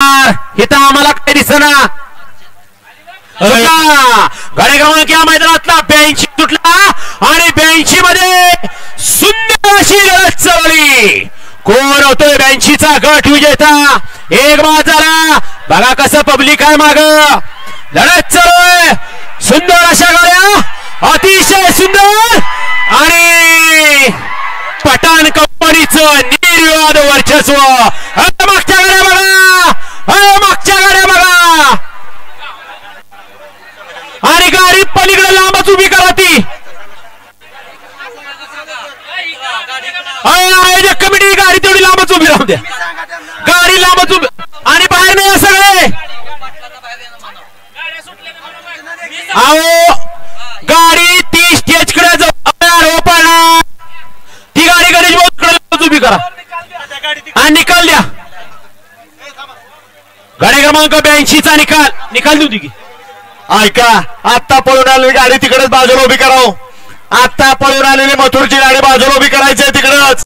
यार इथं आम्हाला काय दिसना. गाडी क्रमांक या मैदानातला 82 तुटला आणि 82 मध्ये सुंदर अशी लढत चालली. कोण होतोय 82चा गट विजेता. एक बाद झाला. बघा कसं पब्लिक आहे माग. लढत चालू आहे. सुंदर अशा गाड्या अतिशय सुंदर आणि पठाण कंपनीचं निर्विवाद वर्चस्व. मागच्या गाड्या बघा. मागच्या गाड्या बघा. आणि गाडी पलीकडे लांबच उभी करा ती. आयोजक कमिटी गाडी तेवढी लांबच उभी राहू द्या. गाडी लांबच उभी आणि बाहेर नाही सगळे. अहो गाडी ती स्टेज कडे जाऊ ती गाडी गणेश भाऊ उभी करा आणि निकाल द्या. गाडी क्रमांक 82चा निकाल देऊ की. ऐका आत्ता पळून आलेली गाडी तिकडेच बाजूला उभी करावं. आत्ता पळून आलेली मथुरची गाडी बाजूला उभी करायची तिकडेच.